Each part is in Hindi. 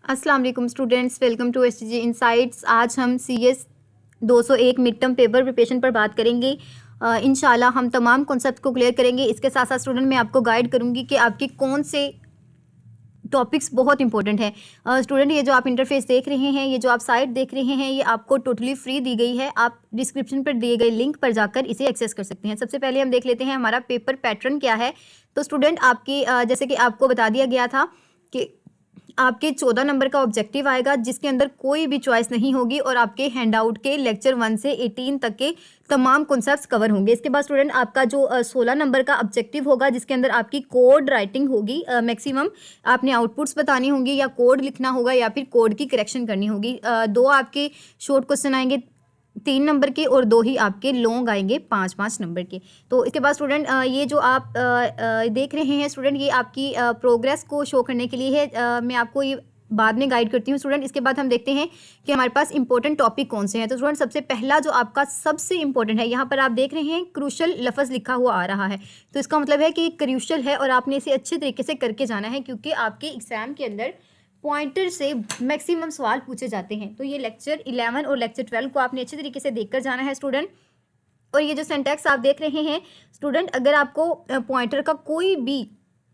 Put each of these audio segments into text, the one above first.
अस्सलाम वालेकुम students, welcome to STG insights. आज हम CS 201 mid term paper preparation पर बात करेंगे। इंशाल्लाह हम तमाम कॉन्सेप्ट को क्लियर करेंगे। इसके साथ साथ स्टूडेंट मैं आपको गाइड करूंगी कि आपके कौन से टॉपिक्स बहुत इंपॉर्टेंट है। स्टूडेंट ये जो आप इंटरफेस देख रहे हैं, ये जो आप साइट देख रहे हैं, ये आपको टोटली फ्री दी गई है। आप डिस्क्रिप्शन पर दिए गए लिंक पर जाकर इसे एक्सेस कर सकते हैं। सबसे पहले हम देख लेते हैं हमारा पेपर पैटर्न क्या है। तो स्टूडेंट आपकी जैसे कि आपको बता दिया गया था कि आपके 14 नंबर का ऑब्जेक्टिव आएगा जिसके अंदर कोई भी चॉइस नहीं होगी और आपके हैंडआउट के लेक्चर 1 से 18 तक के तमाम कॉन्सेप्ट्स कवर होंगे। इसके बाद स्टूडेंट आपका जो 16 नंबर का ऑब्जेक्टिव होगा जिसके अंदर आपकी कोड राइटिंग होगी। मैक्सिमम आपने आउटपुट्स बतानी होंगी या कोड लिखना होगा या फिर कोड की करेक्शन करनी होगी। दो आपके शॉर्ट क्वेश्चन आएंगे 3 नंबर के और 2 ही आपके लॉन्ग आएंगे 5-5 नंबर के। तो इसके बाद स्टूडेंट ये जो आप देख रहे हैं स्टूडेंट, ये आपकी प्रोग्रेस को शो करने के लिए है। मैं आपको ये बाद में गाइड करती हूँ स्टूडेंट। इसके बाद हम देखते हैं कि हमारे पास इंपॉर्टेंट टॉपिक कौन से हैं। तो स्टूडेंट सबसे पहला जो आपका सबसे इंपॉर्टेंट है, यहाँ पर आप देख रहे हैं क्रूशल लफ्ज़ लिखा हुआ आ रहा है। तो इसका मतलब है कि ये क्रूशल है और आपने इसे अच्छे तरीके से करके जाना है क्योंकि आपके एग्जाम के अंदर पॉइंटर से मैक्सिमम सवाल पूछे जाते हैं। तो ये लेक्चर 11 और लेक्चर 12 को आपने अच्छे तरीके से देखकर जाना है स्टूडेंट। और ये जो सिंटैक्स आप देख रहे हैं स्टूडेंट, अगर आपको पॉइंटर का कोई भी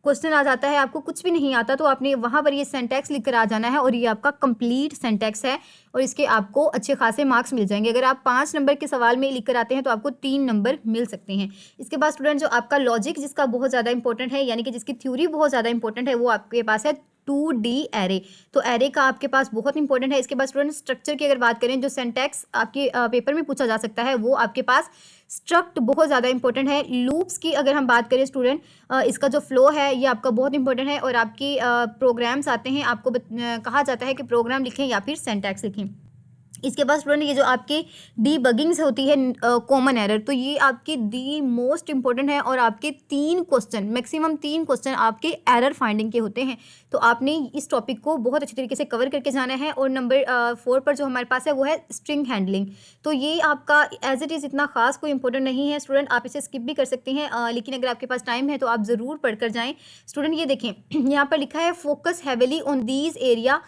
क्वेश्चन आ जाता है, आपको कुछ भी नहीं आता, तो आपने वहाँ पर ये सिंटैक्स लिख कर आ जाना है और ये आपका कंप्लीट सिंटैक्स है और इसके आपको अच्छे खासे मार्क्स मिल जाएंगे। अगर आप 5 नंबर के सवाल में लिख कर आते हैं तो आपको 3 नंबर मिल सकते हैं। इसके बाद स्टूडेंट जो आपका लॉजिक जिसका बहुत ज़्यादा इंपॉर्टेंट है, यानी कि जिसकी थ्योरी बहुत ज़्यादा इंपॉर्टेंट है, वो आपके पास है 2D एरे। तो एरे का आपके पास बहुत इंपॉर्टेंट है। इसके बाद स्टूडेंट स्ट्रक्चर की अगर बात करें, जो सिंटैक्स आपके पेपर में पूछा जा सकता है वो आपके पास स्ट्रक्ट बहुत ज़्यादा इंपॉर्टेंट है। लूप्स की अगर हम बात करें स्टूडेंट, इसका जो फ्लो है ये आपका बहुत इंपॉर्टेंट है और आपकी प्रोग्राम्स आते हैं, आपको कहा जाता है कि प्रोग्राम लिखें या फिर सिंटैक्स लिखें। इसके बाद स्टूडेंट ये जो आपकी डीबगिंग्स होती है कॉमन एरर, तो ये आपकी दी मोस्ट इंपॉर्टेंट है और आपके 3 क्वेश्चन मैक्सिमम 3 क्वेश्चन आपके एरर फाइंडिंग के होते हैं। तो आपने इस टॉपिक को बहुत अच्छी तरीके से कवर करके जाना है। और नंबर 4 पर जो हमारे पास है वो है स्ट्रिंग हैंडलिंग। तो ये आपका एज इट इज़ इतना खास कोई इंपॉर्टेंट नहीं है स्टूडेंट, आप इसे स्किप भी कर सकते हैं, लेकिन अगर आपके पास टाइम है तो आप ज़रूर पढ़कर जाएँ स्टूडेंट। ये देखें यहाँ पर लिखा है focus heavily on these area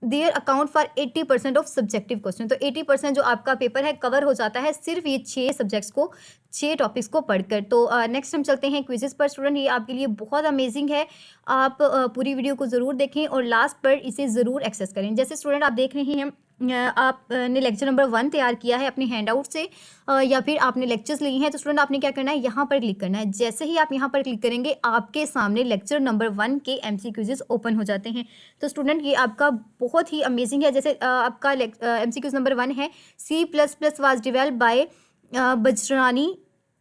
their account for 80% of subjective question. तो 80% जो आपका पेपर है कवर हो जाता है सिर्फ ये 6 सब्जेक्ट्स को, 6 टॉपिक्स को पढ़कर। तो नेक्स्ट हम चलते हैं क्विजेस पर स्टूडेंट। ये आपके लिए बहुत अमेजिंग है, आप पूरी वीडियो को ज़रूर देखें और लास्ट पर इसे ज़रूर एक्सेस करें। जैसे स्टूडेंट आप देख रहे हैं आपने लेक्चर नंबर 1 तैयार किया है अपने हैंडआउट से या फिर आपने लेक्चर्स लिए हैं, तो स्टूडेंट आपने क्या करना है, यहाँ पर क्लिक करना है। जैसे ही आप यहाँ पर क्लिक करेंगे आपके सामने लेक्चर नंबर 1 के MCQs ओपन हो जाते हैं। तो स्टूडेंट ये आपका बहुत ही अमेजिंग है। जैसे आपका MCQs नंबर 1 है, C++ वाज डिवेल्प बाय बजरानी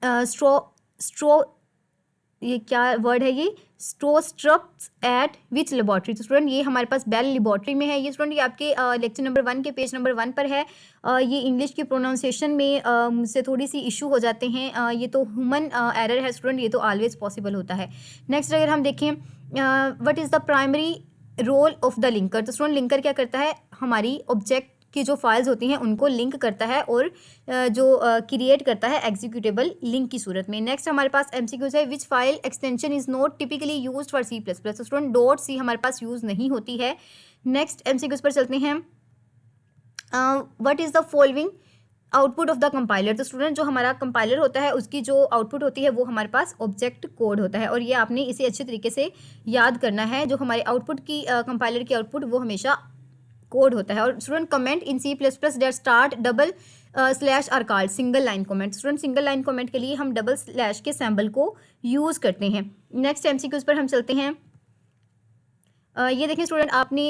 स्ट्रो ये क्या वर्ड है, ये स्ट्रोस्ट्रक्स एट विच लेबॉर्ट्री। तो स्टूडेंट ये हमारे पास बेल लेबॉर्ट्री में है। ये स्टूडेंट ये आपके लेक्चर नंबर 1 के पेज नंबर 1 पर है। ये इंग्लिश की प्रोनाउंसिएशन में मुझसे थोड़ी सी इशू हो जाते हैं, ये तो ह्यूमन एरर है स्टूडेंट, ये तो ऑलवेज पॉसिबल होता है। नेक्स्ट अगर हम देखें what is the primary role of the linker. तो स्टूडेंट लिंकर क्या करता है, हमारी ऑब्जेक्ट की जो फाइल्स होती हैं उनको लिंक करता है और जो क्रिएट करता है एग्जीक्यूटेबल लिंक की सूरत में। नेक्स्ट हमारे पास MCQs है, which file extension is not typically used for C++। तो स्टूडेंट .c हमारे पास यूज़ नहीं होती है। नेक्स्ट MCQs पर चलते हैं, what is the following output of the compiler. तो स्टूडेंट जो हमारा कंपाइलर होता है उसकी जो आउटपुट होती है वो हमारे पास ऑब्जेक्ट कोड होता है और ये आपने इसे अच्छे तरीके से याद करना है। जो हमारे आउटपुट की कंपाइलर की आउटपुट वो हमेशा कोड होता है। और student comment in C++ that start double slash are called single line comment. Student single line comment के लिए हम डबल स्लैश के सिंबल को यूज़ करते हैं। नेक्स्ट MCQs पर हम चलते हैं। ये देखें स्टूडेंट आपने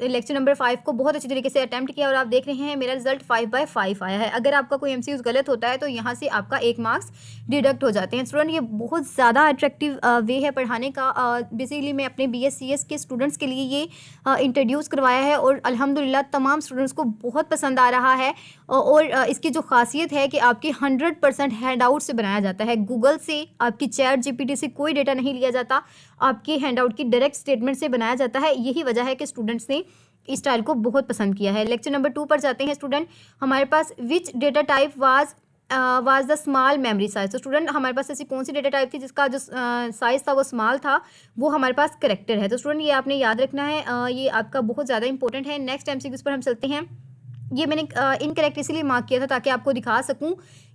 लेक्चर नंबर 5 को बहुत अच्छी तरीके से अटैम्प्ट किया और आप देख रहे हैं मेरा रिजल्ट 5/5 आया है। अगर आपका कोई MCQs गलत होता है तो यहाँ से आपका 1 मार्क्स डिडक्ट हो जाते हैं। स्टूडेंट ये बहुत ज़्यादा अट्रैक्टिव वे है पढ़ाने का। बेसिकली मैं अपने BScs के स्टूडेंट्स के लिए ये इंट्रोड्यूस करवाया है और अल्हम्दुलिल्लाह तमाम स्टूडेंट्स को बहुत पसंद आ रहा है। और इसकी जो खासियत है कि आपके 100% हैंडआउट से बनाया जाता है, गूगल से, आपकी ChatGPT से कोई डेटा नहीं लिया जाता, आपके हैंडआउट की डायरेक्ट स्टेटमेंट से बनाया जाता है। यही वजह है कि स्टूडेंट्स ने इस स्टाइल को बहुत पसंद किया है। लेक्चर नंबर 2 पर जाते हैं स्टूडेंट। हमारे पास which data type was was the small memory size. तो स्टूडेंट हमारे पास ऐसी कौन सी डेटा टाइप थी जिसका जो साइज था वो स्मॉल था, वो हमारे पास करेक्टर है। तो स्टूडेंट ये आपने याद रखना है, ये आपका बहुत ज़्यादा इंपॉर्टेंट है। नेक्स्ट एमसीक्यूज पर हम चलते हैं। ये मैंने इनकरेक्ट इसीलिए मार्क किया था ताकि आपको दिखा सकूं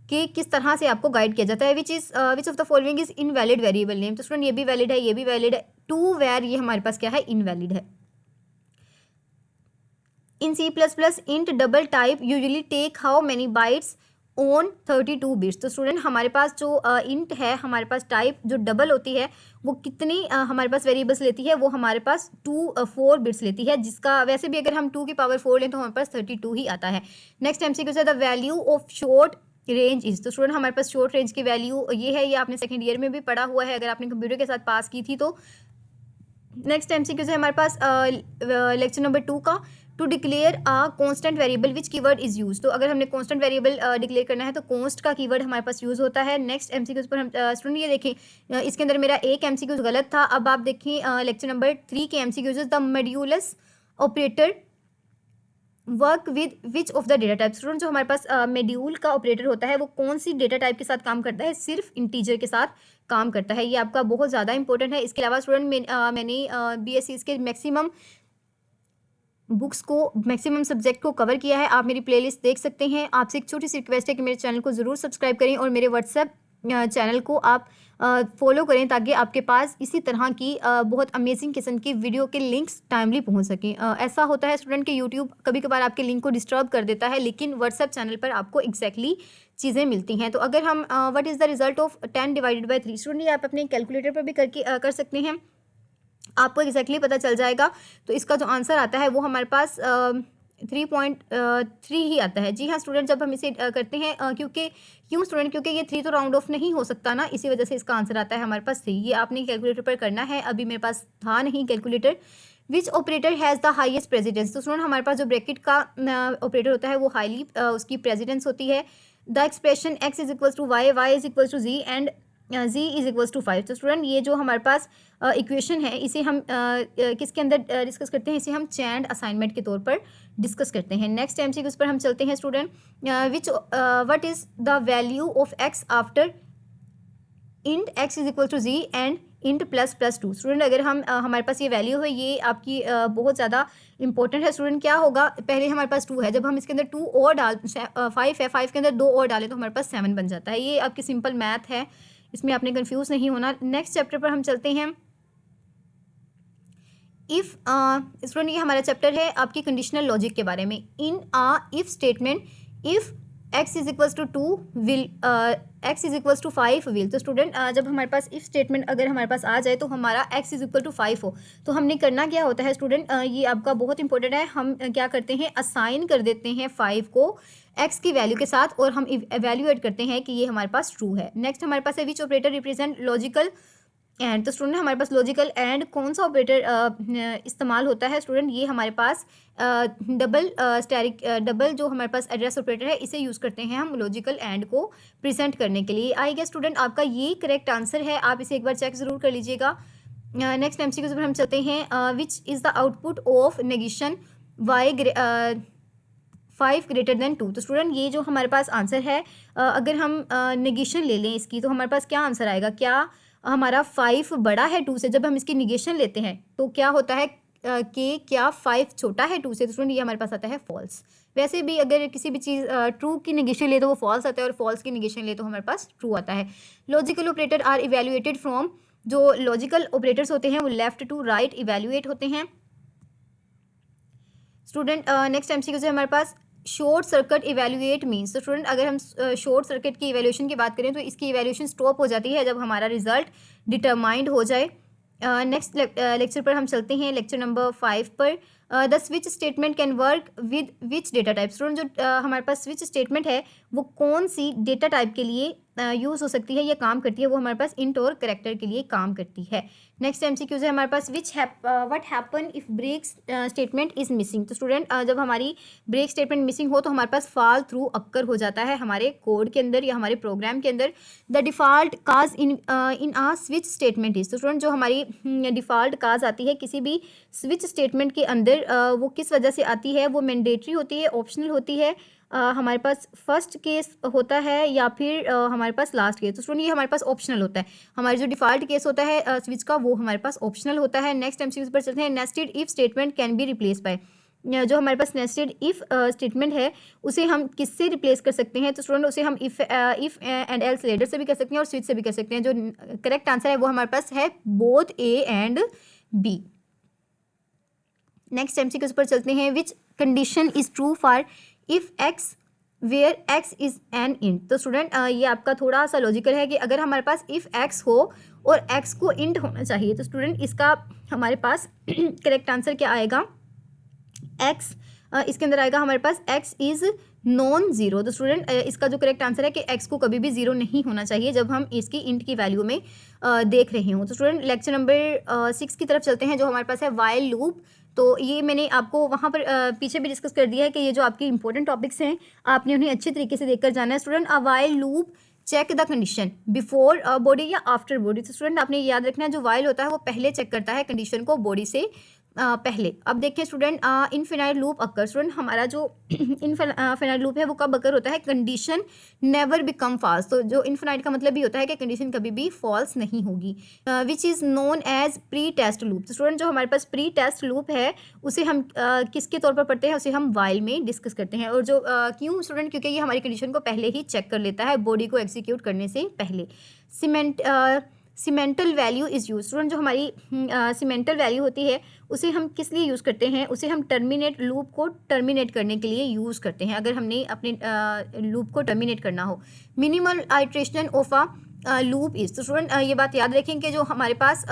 कि किस तरह से आपको गाइड किया जाता है। Which of the following is invalid variable name. तो स्टूडेंट ये भी वैलिड है, ये भी वैलिड है। टू वेयर ये हमारे पास क्या है, इनवैलिड है। In C++ int double type usually take how many bytes on 32 bits. तो स्टूडेंट हमारे पास जो इंट है, हमारे पास टाइप जो डबल होती है वो कितनी हमारे पास वेरिएबल्स लेती है, वो हमारे पास 4 बिट्स लेती है, जिसका वैसे भी अगर हम 2 की पावर 4 लें तो हमारे पास 32 ही आता है। नेक्स्ट एमसीक्यू है the value of short range is. तो स्टूडेंट हमारे पास शॉर्ट रेंज की वैल्यू ये है, ये आपने सेकंड ईयर में भी पढ़ा हुआ है अगर आपने कंप्यूटर के साथ पास की थी तो। नेक्स्ट एमसीक्यू है हमारे पास लेक्चर नंबर 2 का, to declare a constant variable which keyword is use. तो अगर हमने कांस्टेंट वेरिएबल डिक्लेयर करना है तो कॉन्स्ट का कीवर्ड हमारे पास यूज होता है। नेक्स्ट एमसीक्यूज पर हम स्टूडेंट ये देखें, इसके अंदर मेरा एक एमसीक्यूज गलत था। अब आप देखें लेक्चर नंबर 3 के MCQs, the modulus operator work with which of the data type. Student जो हमारे पास मॉड्यूल का ऑपरेटर होता है वो कौन सी डेटा टाइप के साथ काम करता है, सिर्फ इंटीजर के साथ काम करता है। ये आपका बहुत ज़्यादा इंपॉर्टेंट है। इसके अलावा स्टूडेंट मैंने BSc के मैक्सिमम बुक्स को, मैक्सिमम सब्जेक्ट को कवर किया है। आप मेरी प्लेलिस्ट देख सकते हैं। आपसे एक छोटी सी रिक्वेस्ट है कि मेरे चैनल को ज़रूर सब्सक्राइब करें और मेरे व्हाट्सएप चैनल को आप फॉलो करें ताकि आपके पास इसी तरह की बहुत अमेजिंग किस्म की वीडियो के लिंक्स टाइमली पहुंच सकें। ऐसा होता है स्टूडेंट के यूट्यूब कभी कभार आपके लिंक को डिस्टर्ब कर देता है, लेकिन व्हाट्सएप चैनल पर आपको एग्जैक्टली चीज़ें मिलती हैं। तो अगर हम what is the result of 10 divided by 3, student ये आप अपने कैलकुलेटर पर भी करके कर सकते हैं, आपको एग्जैक्टली पता चल जाएगा। तो इसका जो आंसर आता है वो हमारे पास 3.3 ही आता है। जी हाँ स्टूडेंट, जब हम इसे करते हैं क्यों स्टूडेंट, क्योंकि ये 3 तो राउंड ऑफ नहीं हो सकता ना, इसी वजह से इसका आंसर आता है हमारे पास 3। ये आपने कैलकुलेटर पर करना है, अभी मेरे पास था नहीं calculator. Which operator has the highest precedence. तो स्टूडेंट हमारे पास जो ब्रैकेट का ऑपरेटर होता है वो हाईली उसकी प्रेसिडेंस होती है। The expression x is equals to y, y is equals to z and z is equals to 5। तो स्टूडेंट ये जो हमारे पास इक्वेशन है इसे हम किसके अंदर डिस्कस करते हैं, इसे हम चैंड असाइनमेंट के तौर पर डिस्कस करते हैं। नेक्स्ट एमसीक्यूज पर हम चलते हैं student. What is the value of x after int x is equal to z and int ++2। Student अगर हम हमारे पास ये वैल्यू है, ये आपकी बहुत ज़्यादा इंपॉर्टेंट है स्टूडेंट। क्या होगा, पहले हमारे पास 2 है, जब हम इसके अंदर 2 और 5 है, 5 के अंदर 2 और डालें तो हमारे पास 7 बन जाता है। ये आपकी सिंपल मैथ है, इसमें आपने कंफ्यूज नहीं होना। नेक्स्ट चैप्टर पर हम चलते हैं। इफ़ स्टूडेंट ये हमारा चैप्टर है आपकी कंडीशनल लॉजिक के बारे में। In if statement, if x is equals to 2 will x is equals to 5 will. तो स्टूडेंट जब हमारे पास इफ स्टेटमेंट अगर हमारे पास आ जाए तो हमारा x इज इक्वल टू 5 हो, तो हमने करना क्या होता है स्टूडेंट, ये आपका बहुत इंपॉर्टेंट है। हम क्या करते हैं, असाइन कर देते हैं 5 को x की वैल्यू के साथ और हम एवेल्यूएट करते हैं कि ये हमारे पास ट्रू है। नेक्स्ट हमारे पास है which operator represent logical and. तो स्टूडेंट हमारे पास लॉजिकल एंड कौन सा ऑपरेटर इस्तेमाल होता है स्टूडेंट, ये हमारे पास डबल जो हमारे पास एड्रेस ऑपरेटर है इसे यूज़ करते हैं हम लॉजिकल एंड को प्रेजेंट करने के लिए। आई गेस स्टूडेंट आपका ये करेक्ट आंसर है, आप इसे एक बार चेक ज़रूर कर लीजिएगा। नेक्स्ट एमसीक्यू पर हम चलते हैं। Which is the output of negation y 5 greater than 2। तो स्टूडेंट ये जो हमारे पास आंसर है, अगर हम नेगेशन ले लें इसकी तो हमारे पास क्या आंसर आएगा, क्या हमारा 5 बड़ा है 2 से। जब हम इसकी निगेशन लेते हैं तो क्या होता है कि क्या 5 छोटा है 2 से। तो स्टूडेंट ये हमारे पास आता है फॉल्स। वैसे भी अगर किसी भी चीज़ ट्रू की निगेशन ले तो वो फॉल्स आता है और फॉल्स की निगेशन ले तो हमारे पास ट्रू आता है। Logical operator are evaluated from, जो लॉजिकल ऑपरेटर्स होते हैं वो लेफ्ट टू राइट इवेल्युएट होते हैं। स्टूडेंट नेक्स्ट एमसीक्यू से हमारे पास शॉर्ट सर्किट इवेल्युएट मीन्स। तो स्टूडेंट अगर हम शॉर्ट सर्किट की इवेल्यूशन की बात करें तो इसकी इवेल्यूशन स्टॉप हो जाती है जब हमारा रिजल्ट डिटरमाइंड हो जाए। नेक्स्ट लेक्चर पर हम चलते हैं, लेक्चर नंबर 5 पर। The switch statement can work with which data type. Student जो हमारे पास स्विच स्टेटमेंट है वो कौन सी डेटा टाइप के लिए यूज़ हो सकती है या काम करती है, वो हमारे पास इंट और करैक्टर के लिए काम करती है। नेक्स्ट एमसीक्यूज है हमारे पास what happen if break statement is missing. तो स्टूडेंट जब हमारी ब्रेक स्टेटमेंट मिसिंग हो तो हमारे पास फॉल थ्रू अक्कर हो जाता है हमारे कोड के अंदर या हमारे प्रोग्राम के अंदर। The default case in a switch statement is. तो स्टूडेंट जो हमारी डिफ़ॉल्ट काज आती है किसी भी स्विच स्टेटमेंट के अंदर वो किस वजह से आती है, वो मैंडेटरी होती है, ऑप्शनल होती है, हमारे पास फर्स्ट केस होता है या फिर हमारे पास लास्ट केस। तो स्टूडेंट ये हमारे पास ऑप्शनल होता है। हमारे जो डिफ़ॉल्ट केस होता है स्विच का, वो हमारे पास ऑप्शनल होता है। नेक्स्ट एमसीक्यू पर चलते हैं। Nested if statement can be replace by, जो हमारे पास नेस्टेड इफ स्टेटमेंट है उसे हम किससे रिप्लेस कर सकते हैं? तो स्टूडेंट उसे हम इफ एंड एल्स लेटर से भी कर सकते हैं और स्विच से भी कर सकते हैं। जो करेक्ट आंसर है वो हमारे पास है both A and B. Next MCQ पर चलते हैं। Which condition is true for if x where x is an int. तो स्टूडेंट ये आपका थोड़ा सा लॉजिकल है कि अगर हमारे पास इफ एक्स हो और एक्स को इंट होना चाहिए, तो स्टूडेंट इसका हमारे पास करेक्ट आंसर क्या आएगा? एक्स इसके अंदर आएगा हमारे पास एक्स इज नॉन ज़ीरो। तो स्टूडेंट इसका जो करेक्ट आंसर है कि एक्स को कभी भी ज़ीरो नहीं होना चाहिए जब हम इसकी इंट की वैल्यू में देख रहे हों। तो स्टूडेंट लेक्चर नंबर 6 की तरफ चलते हैं, जो हमारे पास है वाइल लूप। तो ये मैंने आपको वहाँ पर पीछे भी डिस्कस कर दिया है कि ये जो आपकी इंपॉर्टेंट टॉपिक्स हैं आपने उन्हें अच्छे तरीके से देखकर जाना है। Student a while loop check the condition before body या आफ्टर बॉडी। तो स्टूडेंट आपने याद रखना है, जो वाइल होता है वो पहले चेक करता है कंडीशन को बॉडी से पहले। अब देखिए स्टूडेंट इनफिनाइट लूप अकर। स्टूडेंट हमारा जो इनफिनाइट लूप है वो कब अकर होता है? Condition never become false. तो जो इनफिनाइट का मतलब भी होता है कि कंडीशन कभी भी फॉल्स नहीं होगी। Which is known as pre test loop. तो स्टूडेंट जो हमारे पास प्री टेस्ट लूप है उसे हम किसके तौर पर पढ़ते हैं? उसे हम वाइल में डिस्कस करते हैं। और जो क्यों स्टूडेंट? क्योंकि ये हमारी कंडीशन को पहले ही चेक कर लेता है बॉडी को एग्जीक्यूट करने से पहले। सीमेंटल वैल्यू इज़ यूज। स्टूडेंट जो हमारी सीमेंटल वैल्यू होती है उसे हम किस लिए यूज़ करते हैं? उसे हम टर्मिनेट लूप को टर्मिनेट करने के लिए यूज़ करते हैं, अगर हमने अपने लूप को टर्मिनेट करना हो। Minimal iteration of a loop is. तो स्टूडेंट ये बात याद रखें कि जो हमारे पास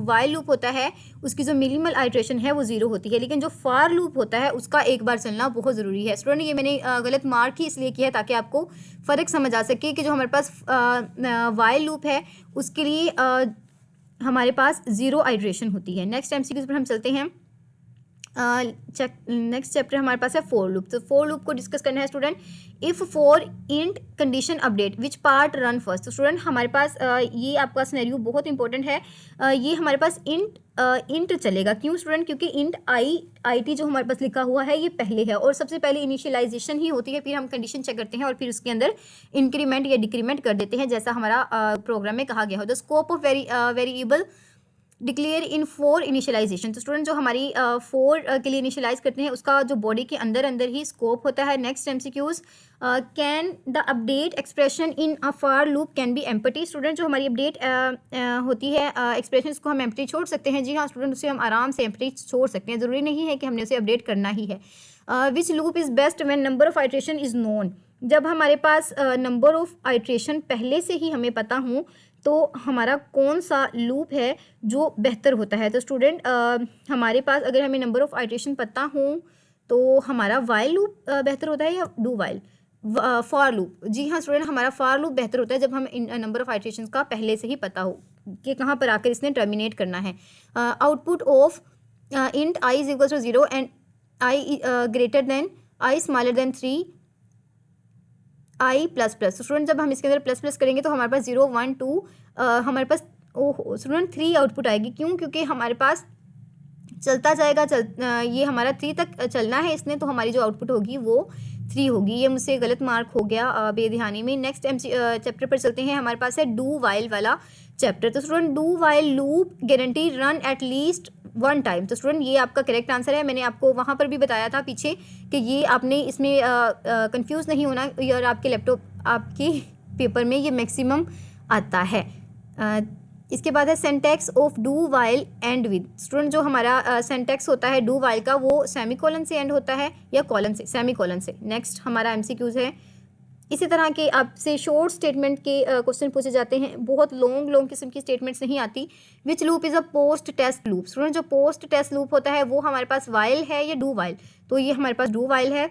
वाइल लूप होता है उसकी जो मिनिमल आइट्रेशन है वो ज़ीरो होती है, लेकिन जो फॉर लूप होता है उसका एक बार चलना बहुत ज़रूरी है। स्टूडेंट ये मैंने गलत मार्क ही इसलिए किया है ताकि आपको फ़र्क समझ आ सके कि जो हमारे पास वाइल लूप है उसके लिए हमारे पास ज़ीरो आइट्रेशन होती है। नेक्स्ट एमसीक्यू पर हम चलते हैं। नेक्स्ट चैप्टर हमारे पास है फोर लूप। तो फोर लूप को डिस्कस करना है student. If four int condition update which part run first. तो स्टूडेंट हमारे पास ये आपका सिनेरियो बहुत इंपॉर्टेंट है। ये हमारे पास इंट चलेगा। क्यों स्टूडेंट? क्योंकि इंट आई टी जो हमारे पास लिखा हुआ है ये पहले है और सबसे पहले इनिशियलाइजेशन ही होती है, फिर हम कंडीशन चेक करते हैं और फिर उसके अंदर इंक्रीमेंट या डिक्रीमेंट कर देते हैं जैसा हमारा प्रोग्राम में कहा गया हो। The scope of variable declare in for initialization. तो स्टूडेंट जो हमारी फोर के लिए इनिशियलाइज करते हैं उसका जो बॉडी के अंदर अंदर ही स्कोप होता है। Next MCQs. Can the update expression in a for loop can be empty. Student जो हमारी अपडेट होती है एक्सप्रेशन को हम एम्प्टी छोड़ सकते हैं। जी हाँ स्टूडेंट, उसे हम आराम से एम्प्टी छोड़ सकते हैं, ज़रूरी नहीं है कि हमने उसे अपडेट करना ही है। Which loop is best when number of iteration is known. जब हमारे पास नंबर ऑफ आइट्रेशन पहले से ही हमें पता हो तो हमारा कौन सा लूप है जो बेहतर होता है? तो स्टूडेंट हमारे पास अगर हमें नंबर ऑफ आइट्रेशन पता हो तो हमारा वाइल लूप बेहतर होता है या डू वाइल? For loop. जी हाँ स्टूडेंट, हमारा फॉर लूप बेहतर होता है जब हम नंबर ऑफ आइट्रेशन का पहले से ही पता हो कि कहाँ पर आकर इसने टर्मिनेट करना है। Output of int i is equal to 0 and i greater than i smaller than 3 i plus plus. तो स्टूडेंट जब हम इसके अंदर प्लस प्लस करेंगे तो हमारे पास 0 1 2 हमारे पास स्टूडेंट 3 आउटपुट आएगी। क्यों? क्योंकि हमारे पास चलता जाएगा ये हमारा 3 तक चलना है इसने, तो हमारी जो आउटपुट होगी वो 3 होगी। ये मुझसे गलत मार्क हो गया बेध्यानी में। नेक्स्ट चैप्टर पर चलते हैं। हमारे पास है डू वाइल वाला चैप्टर। तो student do while loop guarantee run at least one time. तो स्टूडेंट ये आपका करेक्ट आंसर है। मैंने आपको वहाँ पर भी बताया था पीछे कि ये आपने इसमें कंफ्यूज नहीं होना, और आपके लैपटॉप आपके पेपर में ये मैक्सिमम आता है। इसके बाद है syntax of do while end with. Student जो हमारा सेंटेक्स होता है डू वाइल का वो सेमीकोलन से एंड होता है या कॉलन से? सेमीकोलन से। नेक्स्ट हमारा एमसीक्यूज है। इसी तरह के आपसे शॉर्ट स्टेटमेंट के क्वेश्चन पूछे जाते हैं, बहुत लॉन्ग किस्म की स्टेटमेंट्स नहीं आती। Which loop is a post test loop. Student जो पोस्ट टेस्ट लूप होता है वो हमारे पास वाइल है या डू वाइल? तो ये हमारे पास डू वाइल है।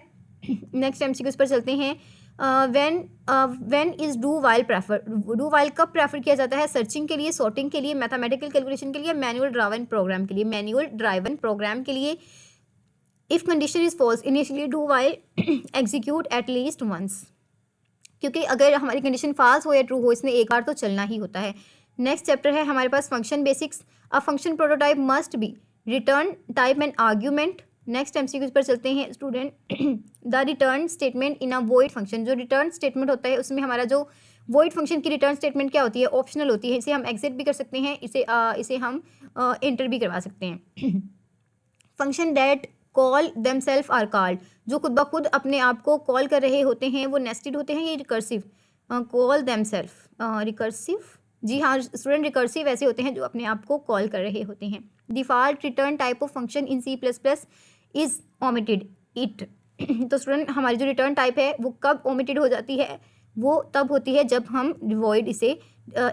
नेक्स्ट एमसीक्यूज पर चलते हैं। When is do while prefer. Do while कब प्रेफर किया जाता है? सर्चिंग के लिए, सॉर्टिंग के लिए, मैथमेटिकल कैलकुलेशन के लिए, मैनुअल ड्राइवन प्रोग्राम के लिए। मैनुअल ड्राइवन प्रोग्राम के लिए। If condition is false initially do while execute at least once. क्योंकि अगर हमारी कंडीशन फॉल्स हो या ट्रू हो इसने एक बार तो चलना ही होता है। नेक्स्ट चैप्टर है हमारे पास function basics. A function prototype must be return type and argument, next MCQs पर चलते हैं student. The return statement in a void function, जो रिटर्न स्टेटमेंट होता है उसमें हमारा जो वॉइड फंक्शन की रिटर्न स्टेटमेंट क्या होती है, ऑप्शनल होती है। इसे हम एग्जिट भी कर सकते हैं, इसे हम एंटर भी करवा सकते हैं। Function that call themselves are called, जो खुद ब खुद अपने आप को कॉल कर रहे होते हैं वो नेस्टेड होते हैं। ये रिकर्सिव, कॉल देमसेल्फ रिकर्सिव, जी हाँ स्टूडेंट, रिकर्सिव ऐसे होते हैं जो अपने आप को कॉल कर रहे होते हैं। Default return type of function in C++ is omitted it. तो स्टूडेंट हमारी जो रिटर्न टाइप है वो कब ओमिटेड हो जाती है, वो तब होती है जब हम वॉइड इसे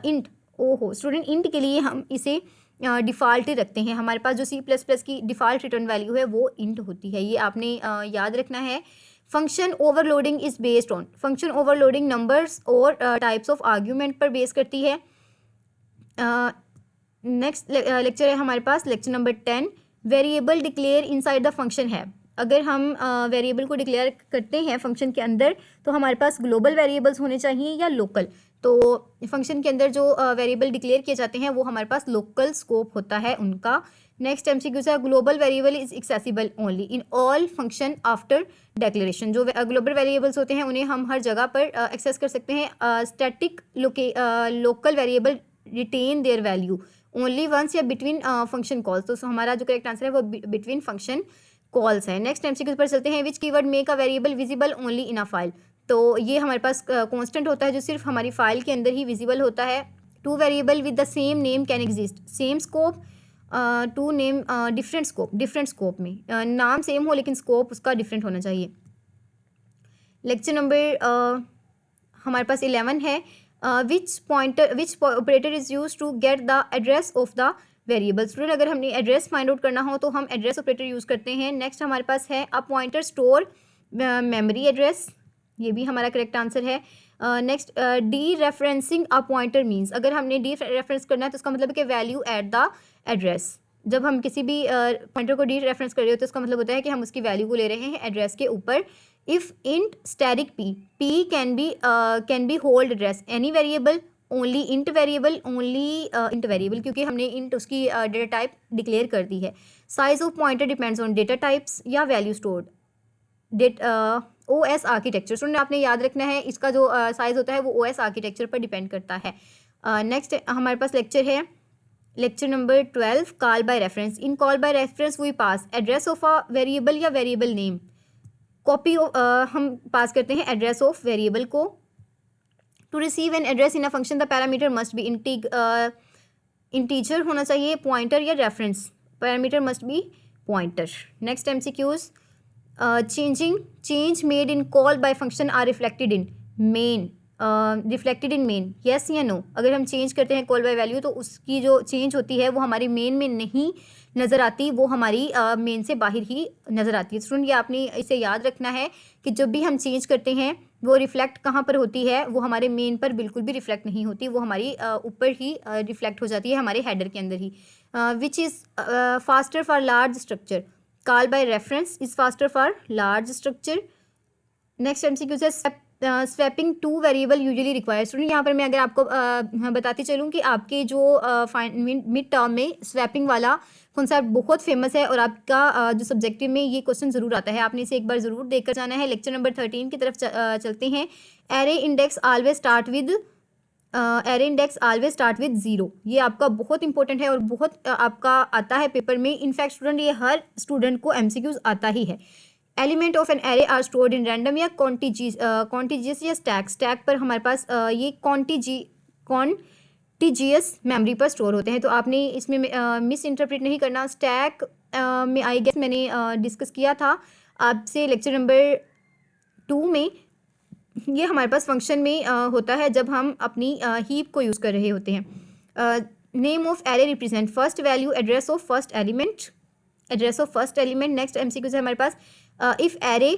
इंट, ओहो स्टूडेंट इंट के लिए हम इसे डिफ़ॉल्ट रखते हैं। हमारे पास जो C++ की डिफ़ॉल्ट रिटर्न वैल्यू है वो इंट होती है, ये आपने याद रखना है। Function overloading is based on, function overloading numbers और टाइप्स ऑफ आर्ग्यूमेंट पर बेस करती है। नेक्स्ट लेक्चर है हमारे पास lecture number 10, variable declare inside the function है। अगर हम वेरिएबल को डिक्लेयर करते हैं फंक्शन के अंदर तो हमारे पास ग्लोबल वेरिएबल्स होने चाहिए या लोकल। तो फंक्शन के अंदर जो वेरिएबल डिक्लेयर किए जाते हैं वो हमारे पास लोकल स्कोप होता है उनका। नेक्स्ट एमसीक्यू है, global variable is accessible only in all function after declaration. जो ग्लोबल वेरिएबल्स होते हैं उन्हें हम हर जगह पर एक्सेस कर सकते हैं। Static local variable retain their value only once या बिटवीन फंक्शन कॉल्स। तो हमारा जो करेक्ट आंसर है वो बिटवीन फंक्शन कॉल्स है। नेक्स्ट एमसीक्यू पर चलते हैं, which keyword make a variable visible only in a file. तो ये हमारे पास कांस्टेंट होता है जो सिर्फ हमारी फाइल के अंदर ही विजिबल होता है। Two variable with the same name can exist, same scope, two name different scope, different scope में नाम सेम हो लेकिन स्कोप उसका डिफरेंट होना चाहिए। लेक्चर नंबर हमारे पास 11 है, which operator is use to get the address of the variable. Student अगर हमने एड्रेस फाइंड आउट करना हो तो हम एड्रेस ऑपरेटर यूज़ करते हैं। नेक्स्ट हमारे पास है a pointer store memory address, ये भी हमारा करेक्ट आंसर है। Next D referencing a pointer means, अगर हमने डी रेफरेंस करना है तो उसका मतलब है कि वैल्यू एट द एड्रेस। जब हम किसी भी पॉइंटर को डी रेफरेंस कर रहे हो तो उसका मतलब होता है कि हम उसकी वैल्यू को ले रहे हैं एड्रेस के ऊपर। If int static P can be hold address any variable only int variable, only int variable, क्योंकि हमने इंट उसकी डेटा टाइप डिक्लेयर कर दी है। Size of pointer depends on data types या value stored. OS architecture, student आपने याद रखना है इसका जो साइज होता है वो OS आर्किटेक्चर पर डिपेंड करता है। नेक्स्ट हमारे पास लेक्चर है lecture number 12, call by reference. In call by reference we pass address of a variable या वेरिएबल नेम। कॉपी हम पास करते हैं एड्रेस ऑफ वेरिएबल को। To receive an address in a function the parameter must be integer होना चाहिए, पॉइंटर या reference, parameter must be pointer. Next MCQs, change made in call by function are reflected in main, reflected in main, yes या नो। अगर हम चेंज करते हैं कॉल बाय वैल्यू तो उसकी जो चेंज होती है वो हमारी मेन में नहीं नज़र आती, वो हमारी मेन से बाहर ही नज़र आती है। स्टूडेंट ये आपने इसे याद रखना है कि जब भी हम चेंज करते हैं वो रिफ्लेक्ट कहाँ पर होती है, वो हमारे मेन पर बिल्कुल भी रिफ्लेक्ट नहीं होती, वो हमारी ऊपर ही रिफ्लेक्ट हो जाती है, हमारे हेडर के अंदर ही। Which is faster for large structure, call by reference is faster for large structure. Next MCQ है, swapping two variable usually require. Student यहाँ पर मैं अगर आपको बताती चलूँ कि आपके जो मिड टर्म में स्वैपिंग वाला कॉन्सेप्ट बहुत फेमस है और आपका जो सब्जेक्टिव में ये क्वेश्चन ज़रूर आता है, आपने इसे एक बार ज़रूर देखकर जाना है। लेक्चर नंबर 13 की तरफ चलते हैं। Array index always start with 0। ये आपका बहुत इंपॉर्टेंट है और बहुत आपका आता है पेपर में। इनफैक्ट स्टूडेंट ये हर स्टूडेंट को MCQs आता ही है। Element of an array are stored in random या कॉन्टिजियस या स्टैक पर हमारे पास ये कॉन्टिजियस मेमोरी पर स्टोर होते हैं। तो आपने इसमें मिस इंटरप्रेट नहीं करना। स्टैक में आई गेस मैंने डिस्कस किया था आपसे लेक्चर नंबर 2 में। ये हमारे पास फंक्शन में होता है जब हम अपनी हीप को यूज़ कर रहे होते हैं। Name of array represent first value, address of first element, address of first element. Next MCQ है हमारे पास, if array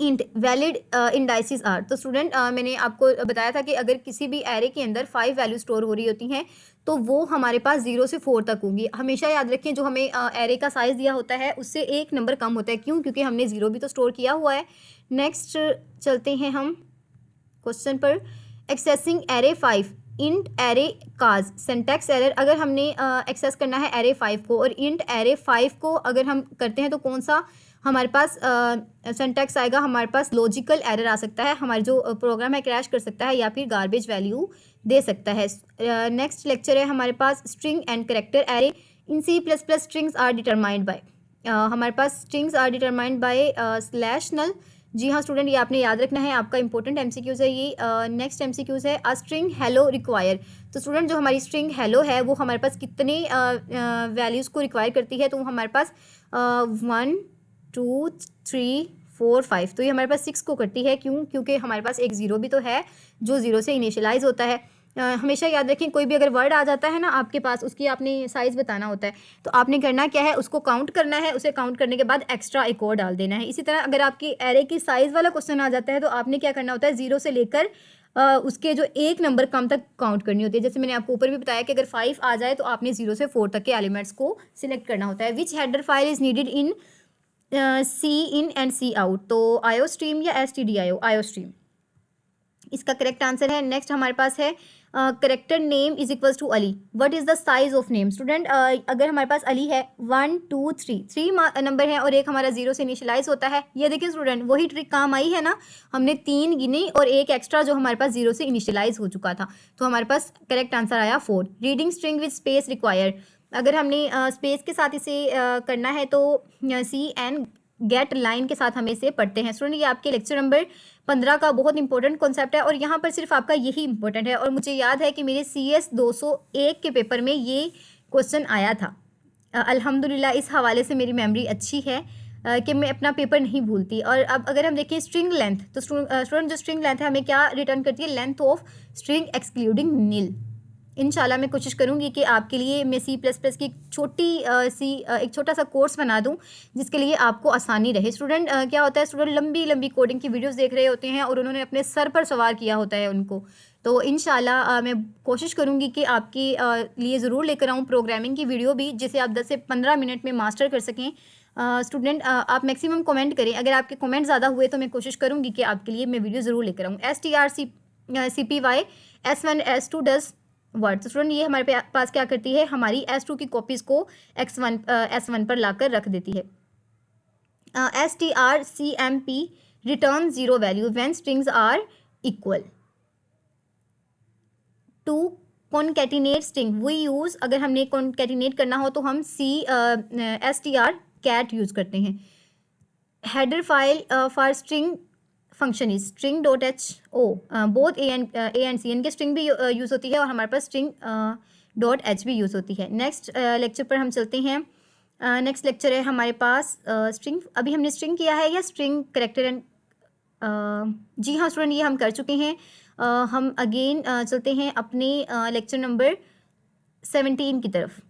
int valid indices are. तो स्टूडेंट मैंने आपको बताया था कि अगर किसी भी एरे के अंदर 5 वैल्यू स्टोर हो रही होती हैं तो वो हमारे पास 0 से 4 तक होंगी। हमेशा याद रखें जो हमें एरे का साइज़ दिया होता है उससे एक नंबर कम होता है। क्यों? क्योंकि हमने 0 भी तो स्टोर किया हुआ है। नेक्स्ट चलते हैं हम क्वेश्चन पर। एक्सेसिंग एरे 5 इंट एरे काज सिंटैक्स एरर। अगर हमने एक्सेस करना है एरे 5 को और इंट एरे 5 को अगर हम करते हैं तो कौन सा हमारे पास सिंटैक्स आएगा? हमारे पास लॉजिकल एरर आ सकता है, हमारा जो प्रोग्राम है क्रैश कर सकता है या फिर गार्बेज वैल्यू दे सकता है। नेक्स्ट लेक्चर है हमारे पास string and character array in C++। Strings are determined by, हमारे पास strings are determined by slash null. जी हाँ स्टूडेंट, ये आपने याद रखना है, आपका इंपॉर्टेंट एमसीक्यूज़ है ये। नेक्स्ट एमसीक्यूज़ है अ स्ट्रिंग हेलो रिक्वायर। तो स्टूडेंट जो हमारी स्ट्रिंग हेलो है वो हमारे पास कितने वैल्यूज़ को रिक्वायर करती है? तो वो हमारे पास 1 2 3 4 5, तो ये हमारे पास 6 को करती है। क्यों? क्योंकि हमारे पास एक ज़ीरो भी तो है जो ज़ीरो से इनिशियलाइज होता है। हमेशा याद रखें, कोई भी अगर वर्ड आ जाता है ना आपके पास, उसकी आपने साइज़ बताना होता है, तो आपने करना क्या है, उसको काउंट करना है, उसे काउंट करने के बाद एक्स्ट्रा एक और डाल देना है। इसी तरह अगर आपकी एरे की साइज़ वाला क्वेश्चन आ जाता है तो आपने क्या करना होता है, ज़ीरो से लेकर उसके जो एक नंबर कम तक काउंट करनी होती है। जैसे मैंने आपको ऊपर भी बताया कि अगर 5 आ जाए तो आपने 0 से 4 तक के एलिमेंट्स को सिलेक्ट करना होता है। Which header file is needed in C in and C out? तो आयो स्ट्रीम या stdio? आयो स्ट्रीम इसका करेक्ट आंसर है। नेक्स्ट हमारे पास है character name is equals to Ali. What is the size of name? Student अगर हमारे पास अली है 1 2 3 नंबर है और एक हमारा 0 से इनिशियलाइज होता है। ये देखिए स्टूडेंट, वही ट्रिक काम आई है ना, हमने 3 गिने और एक एक्स्ट्रा जो हमारे पास 0 से इनिशियलाइज हो चुका था, तो हमारे पास करेक्ट आंसर आया 4। Reading string with space required, अगर हमने स्पेस के साथ इसे करना है तो सी एंड गेट लाइन के साथ हमें इसे पढ़ते हैं। स्टूडेंट ये आपके लेक्चर नंबर 15 का बहुत इंपॉर्टेंट कॉन्सेप्ट है और यहाँ पर सिर्फ आपका यही इंपॉर्टेंट है। और मुझे याद है कि मेरे CS 201 के पेपर में ये क्वेश्चन आया था। अल्हम्दुलिल्लाह इस हवाले से मेरी मेमोरी अच्छी है कि मैं अपना पेपर नहीं भूलती। और अब अगर हम देखें स्ट्रिंग लेंथ, तो स्टूडेंट जो स्ट्रिंग लेंथ है हमें क्या रिटर्न करती है? लेंथ ऑफ स्ट्रिंग एक्सक्लूडिंग नील। इंशाल्लाह मैं कोशिश करूंगी कि आपके लिए मैं C++ की एक छोटा सा कोर्स बना दूं जिसके लिए आपको आसानी रहे। स्टूडेंट क्या होता है, स्टूडेंट लंबी लंबी कोडिंग की वीडियोस देख रहे होते हैं और उन्होंने अपने सर पर सवार किया होता है उनको। तो इंशाल्लाह मैं कोशिश करूंगी कि आपके लिए ज़रूर लेकर आऊँ प्रोग्रामिंग की वीडियो भी, जिसे आप 10 से 15 मिनट में मास्टर कर सकें। स्टूडेंट आप मैक्सिमम कमेंट करें, अगर आपके कमेंट ज़्यादा हुए तो मैं कोशिश करूँगी कि आपके लिए मैं वीडियो ज़रूर लेकर आऊँ। strcpy S1 S2 does word. तो स्टूडेंट ये हमारे पास क्या करती है, हमारी S2 की कॉपीज़ को S1 पर लाकर रख देती है। strcmp return 0 value when strings are equal to concatenate string we use. अगर हमने कॉन्केटिनेट करना हो तो हम str कैट यूज़ करते हैं। Header file for string function is string.ho। Both A and C, इनके स्ट्रिंग भी यूज़ होती है और हमारे पास string.h भी यूज़ होती है। नेक्स्ट लेक्चर पर हम चलते हैं। नेक्स्ट लेक्चर है हमारे पास स्ट्रिंग। अभी हमने स्ट्रिंग किया है या स्ट्रिंग करेक्टर एंड जी हाँ स्टूडेंट, ये हम कर चुके हैं। हम अगेन चलते हैं अपने लेक्चर नंबर 17 की तरफ।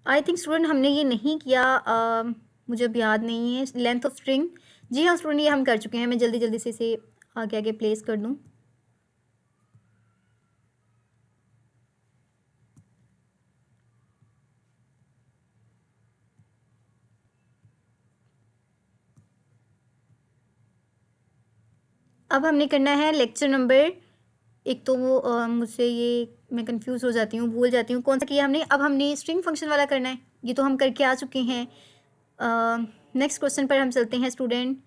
आई थिंक स्टूडेंट हमने ये नहीं किया, मुझे अब याद नहीं है। लेंथ ऑफ स्ट्रिंग, जी हाँ स्टूडेंट ये हम कर चुके हैं। मैं जल्दी जल्दी से इसे आगे आगे प्लेस कर दूँ। अब हमने करना है लेक्चर नंबर, एक तो वो मुझसे ये मैं कंफ्यूज हो जाती हूँ, भूल जाती हूँ कौन सा किया हमने। अब हमने स्ट्रिंग फंक्शन वाला करना है, ये तो हम करके आ चुके हैं। नेक्स्ट क्वेश्चन पर हम चलते हैं स्टूडेंट।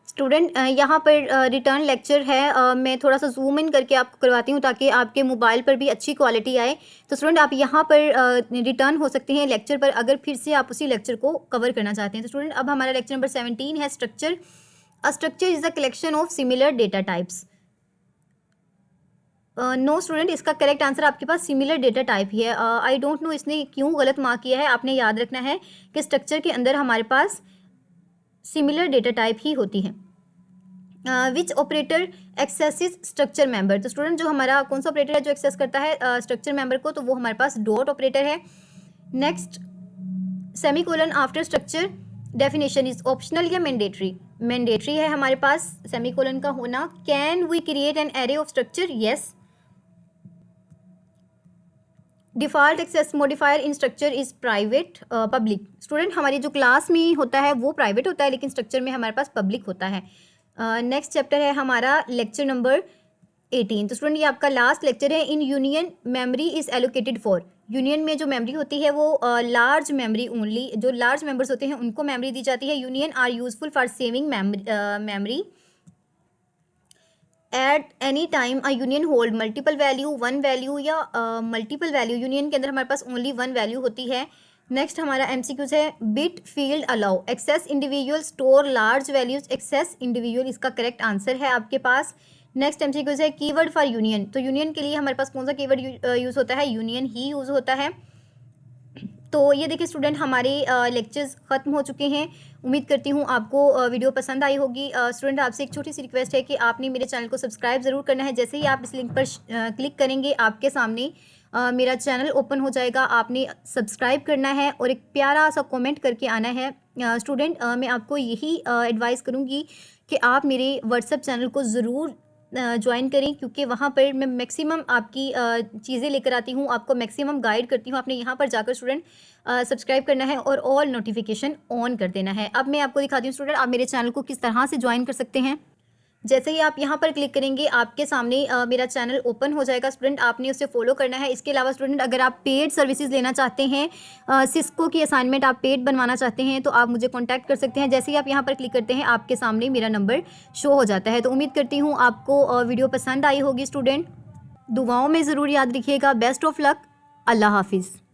स्टूडेंट यहाँ पर रिटर्न लेक्चर है, मैं थोड़ा सा जूम इन करके आपको करवाती हूँ ताकि आपके मोबाइल पर भी अच्छी क्वालिटी आए। तो स्टूडेंट आप यहाँ पर रिटर्न हो सकते हैं लेक्चर पर, अगर फिर से आप उसी लेक्चर को कवर करना चाहते हैं। तो स्टूडेंट अब हमारा लेक्चर नंबर 17 है structure. A structure is the collection of similar data types. No student, इसका करेक्ट आंसर आपके पास सिमिलर डेटा टाइप ही है। आई डोंट नो इसने क्यों गलत मार्क किया है। आपने याद रखना है कि स्ट्रक्चर के अंदर हमारे पास सिमिलर डेटा टाइप ही होती है। Which operator axes structure member. तो स्टूडेंट जो हमारा कौन सा ऑपरेटर है जो एक्सेस करता है स्ट्रक्चर मेंबर को, तो वो हमारे पास डॉट ऑपरेटर है। Next semicolon after structure definition is optional या मैंडेटरी? मैंडेटरी है हमारे पास सेमीकोलन का होना। Can we create an array of structure? Yes. Default access modifier in structure is private public. Student हमारी जो क्लास में होता है वो प्राइवेट होता है, लेकिन स्ट्रक्चर में हमारे पास पब्लिक होता है। नेक्स्ट चैप्टर है हमारा लेक्चर नंबर 18। तो स्टूडेंट ये आपका लास्ट लेक्चर है। In union memory is allocated for. Union में जो मेमोरी होती है वो लार्ज मेमोरी ओनली, जो लार्ज मेंबर्स होते हैं उनको मेमोरी दी जाती है। Union are useful for saving memory at any time. A union hold multiple value, one value या मल्टीपल वैल्यू। यूनियन के अंदर हमारे पास ओनली वन वैल्यू होती है। नेक्स्ट हमारा एमसीक्यूज है। Bit field allow access individual store large values. Access individual इसका करेक्ट आंसर है आपके पास। नेक्स्ट एमसीक्यूज है। Keyword for union. तो यूनियन के लिए हमारे पास कौन सा कीवर्ड यूज़ होता है? यूनियन ही यूज़ होता है। तो ये देखिए स्टूडेंट हमारे लेक्चर्स ख़त्म हो चुके हैं। उम्मीद करती हूँ आपको वीडियो पसंद आई होगी। स्टूडेंट आपसे एक छोटी सी रिक्वेस्ट है कि आपने मेरे चैनल को सब्सक्राइब ज़रूर करना है। जैसे ही आप इस लिंक पर क्लिक करेंगे आपके सामने मेरा चैनल ओपन हो जाएगा। आपने सब्सक्राइब करना है और एक प्यारा सा कमेंट करके आना है। स्टूडेंट मैं आपको यही एडवाइस करूँगी कि आप मेरे व्हाट्सएप चैनल को ज़रूर ज्वाइन करें, क्योंकि वहाँ पर मैं मैक्सिमम आपकी चीज़ें लेकर आती हूँ, आपको मैक्सिमम गाइड करती हूँ। आपने यहाँ पर जाकर स्टूडेंट सब्सक्राइब करना है और ऑल नोटिफिकेशन ऑन कर देना है। अब मैं आपको दिखाती हूँ स्टूडेंट आप मेरे चैनल को किस तरह से ज्वाइन कर सकते हैं। जैसे ही आप यहाँ पर क्लिक करेंगे आपके सामने मेरा चैनल ओपन हो जाएगा। स्टूडेंट आपने उसे फॉलो करना है। इसके अलावा स्टूडेंट अगर आप पेड सर्विसेज लेना चाहते हैं, सिस्को की असाइनमेंट आप पेड बनवाना चाहते हैं, तो आप मुझे कांटेक्ट कर सकते हैं। जैसे ही आप यहाँ पर क्लिक करते हैं आपके सामने मेरा नंबर शो हो जाता है। तो उम्मीद करती हूँ आपको वीडियो पसंद आई होगी। स्टूडेंट दुआओं में ज़रूर याद रखिएगा। Best of luck. अल्लाह हाफिज़।